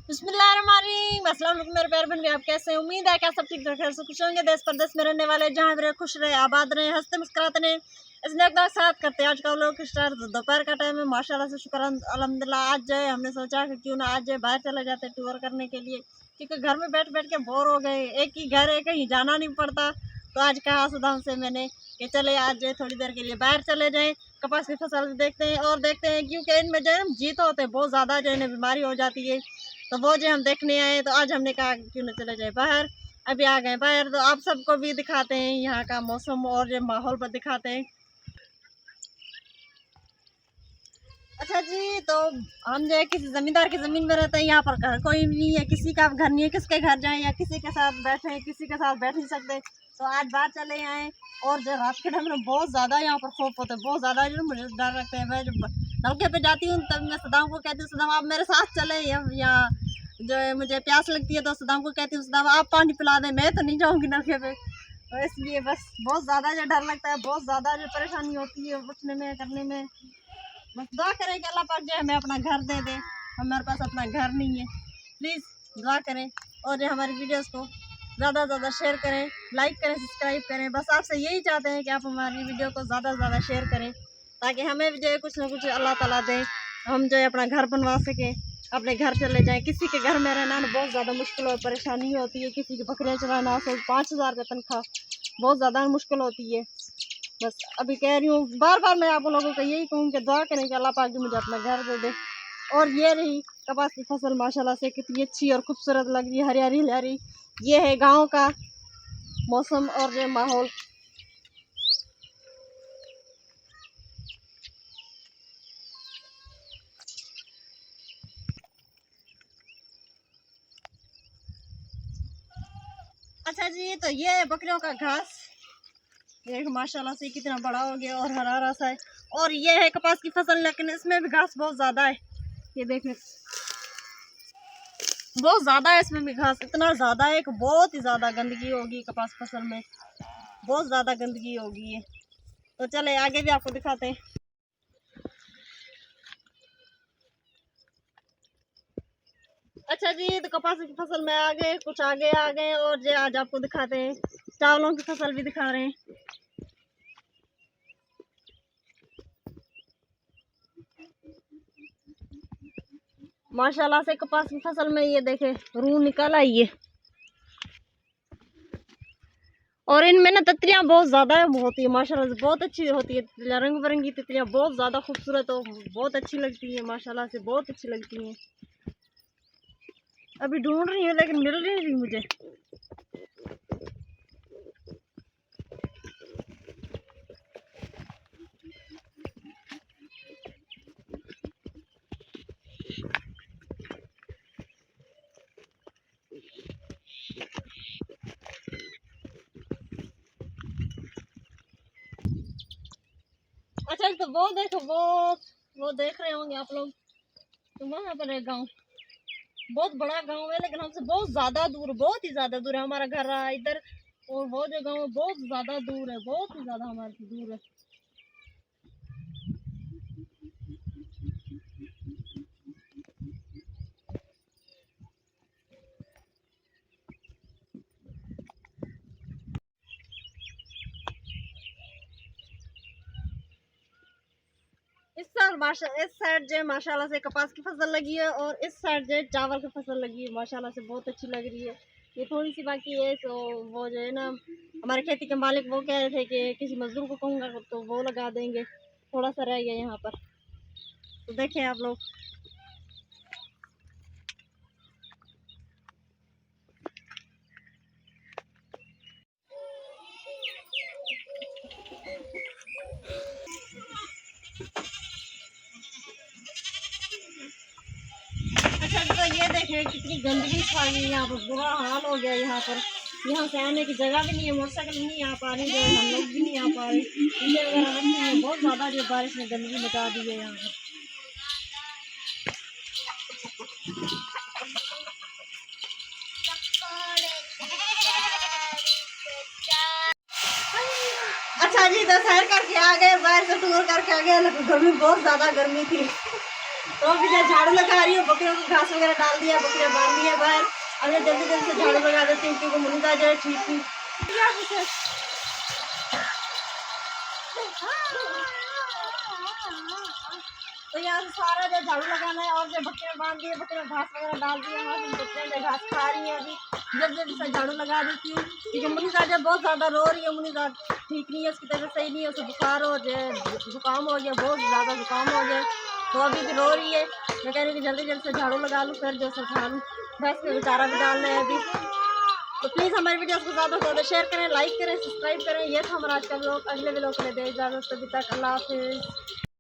बिस्मिल्लाहिर्रहमानिर्रहीम। अस्सलाम वालेकुम मेरे प्यारे बहन, आप कैसे हैं? उम्मीद है कि सब ठीक ठाक है। खुश होंगे। देश परदेश में रहने वाले जहाँ भी रहे खुश रहे, आबाद रहे, हंसते मुस्कुराते रहे। इसने एक साथ करते हैं। आज का लोग स्टार्ट दोपहर का टाइम है, माशाल्लाह से शुक्र अल्हम्दुलिल्लाह। आज जो है हमने सोचा कि क्यों ना आज जो है बाहर चले जाते टूर करने के लिए, क्योंकि घर में बैठ बैठ के बोर हो गए। एक ही घर है, कहीं जाना नहीं पड़ता। तो आज कहा सुदाम से मैंने कि चले आज जो है थोड़ी देर के लिए बाहर चले जाएं, कपास की फसल देखते हैं और देखते हैं, क्योंकि इनमें जो है जीत होते हैं बहुत ज़्यादा, जो है बीमारी हो जाती है। तो वो जो हम देखने आए, तो आज हमने कहा क्यों ना चले जाए बाहर। अभी आ गए बाहर, तो आप सबको भी दिखाते हैं यहाँ का मौसम और जो माहौल पर दिखाते हैं। अच्छा जी, तो हम जो है किसी ज़मींदार की ज़मीन में रहते हैं। यहाँ पर घर कोई नहीं है, किसी का घर नहीं है, किसके घर जाएं या किसी के साथ बैठे, किसी के साथ बैठ नहीं सकते। तो आज बाहर चले आए। और जो रात के टाइम में बहुत ज़्यादा यहाँ पर खौफ होता है, बहुत ज़्यादा जो मुझे डर लगता है। मैं जब नलके पे जाती हूँ तब मैं सदाम को कहती हूँ, सदाम आप मेरे साथ चले। या जो है मुझे प्यास लगती है तो सदाम को कहती हूँ, सदाम आप पानी पिला दें, मैं तो नहीं जाऊँगी नलके पे। तो इसलिए बस बहुत ज़्यादा जो डर लगता है, बहुत ज़्यादा जो परेशानी होती है उठने में करने में। बस दुआ करें कि अल्लाह पाक जो है हमें अपना घर दे दे। हमारे पास अपना घर नहीं है, प्लीज़ दुआ करें। और जो हमारी वीडियोस को ज़्यादा से ज़्यादा शेयर करें, लाइक करें, सब्सक्राइब करें। बस आपसे यही चाहते हैं कि आप हमारी वीडियो को ज़्यादा से ज़्यादा शेयर करें, ताकि हमें भी जो है कुछ ना कुछ अल्लाह ताला दे, हम जो है अपना घर बनवा सकें, अपने घर चले जाएँ। किसी के घर में रहना बहुत ज़्यादा मुश्किल और परेशानी होती है। किसी की बकरियाँ चलाना, 5,000 रुपये तनख्वाह, बहुत ज़्यादा मुश्किल होती है। बस अभी कह रही हूँ, बार बार मैं आप लोगों को यही कहूँ कि दुआ करें कि अल्लाह पाक मुझे अपना घर दे दे। और ये रही कपास की फसल, माशाल्लाह से कितनी अच्छी और खूबसूरत लग रही है, हरियाली हरियाली। ये है गांव का मौसम और ये माहौल। अच्छा जी, तो ये है बकरियों का घास। देख माशाल्लाह से कितना बड़ा हो गया और हरा हरा सा है। और ये है कपास की फसल, लेकिन इसमें भी घास बहुत ज़्यादा है। ये देखें बहुत ज़्यादा है इसमें भी घास, इतना ज़्यादा है कि बहुत ही ज़्यादा गंदगी होगी कपास फसल में, बहुत ज़्यादा गंदगी होगी है। तो चले आगे भी आपको दिखाते हैं। अच्छा जी, तो कपास की फसल में आ गए, कुछ आगे आ गए। और जो आज आपको दिखाते हैं चावलों की फसल भी दिखा रहे हैं। माशाल्लाह से कपास की फसल में ये देखे रूह निकल आई है। और इनमें ना तितलियां बहुत ज़्यादा होती है, माशाल्लाह से बहुत अच्छी होती है तितलियां, रंग बिरंगी तितलियां बहुत ज़्यादा खूबसूरत और बहुत अच्छी लगती है, माशाल्लाह से बहुत अच्छी लगती हैं। अभी ढूंढ रही हूँ लेकिन मिल नहीं रही मुझे। अच्छा तो वो देखो, वो देख रहे होंगे आप लोग, तो वहाँ पर है गाँव, बहुत बड़ा गांव है, लेकिन हमसे बहुत ज्यादा दूर, बहुत ही ज्यादा दूर है। हमारा घर रहा इधर और वो जो गांव है बहुत ज्यादा दूर है, बहुत ही ज्यादा हमारे से दूर है। इस साइड जो माशाल्लाह से कपास की फसल लगी है और इस साइड जो चावल की फसल लगी है, माशाल्लाह से बहुत अच्छी लग रही है। ये थोड़ी सी बाकी है, तो वो जो है ना हमारे खेती के मालिक वो कह रहे थे कि किसी मजदूर को कहूँगा तो वो लगा देंगे, थोड़ा सा रह गया यहाँ पर। तो देखें आप लोग। अच्छा तो ये देखें कितनी गंदगी छा गई यहाँ पर, बुरा हाल हो गया यहाँ पर। यहाँ से आने की जगह भी नहीं है, मोटरसाइकिल नहीं आ पा रही, जो हम लोग भी नहीं आ पा रहे। इंजन वगैरह रखने में बहुत ज़्यादा जो बारिश ने गंदगी मचा दी है यहाँ पर। अच्छा जी, तो सैर करके आ गए, बाहर से टूर करके आ गए, लेकिन गर्मी बहुत ज़्यादा गर्मी थी। तो अभी मैं झाड़ू लगा रही हूँ, बकरियों को घास वगैरह डाल दिया, बकरियाँ बांध दी है बाहर। अब मैं जल्दी जल्दी से झाड़ू लगा देती हूँ क्योंकि मुनीसा जो है ठीक नहीं। तो यहाँ से सारा जो झाड़ू लगाना है और जो बकरियाँ बांध दी है, बकरियाँ घास वगैरह डाल दी है, वहाँ से बकरियाँ जो घास खा रही है। अभी जल्दी जल्दी से झाड़ू लगा देती हूँ क्योंकि मुनीसा जो बहुत ज़्यादा रो रही है। मुनीसा ठीक नहीं है, उसकी तबीयत सही नहीं है, उसे बुखार हो जाए, जुकाम हो गया, बहुत ज़्यादा जुकाम हो गया, तो अभी भी रो रही है। मैं कह रही हूँ कि जल्दी जल्दी से झाड़ू लगा लूँ, फिर जो उठा लूँ, भैंस के बेचारा भी डालना है अभी। तो प्लीज़ हमारे वीडियोस को ज़्यादा से ज़्यादा शेयर करें, लाइक करें, सब्सक्राइब करें। ये था हमारा आज का व्लॉग। अगले व्लॉग के लिए दे इजाज़त, तभी तक अल्लाह हाफिज़।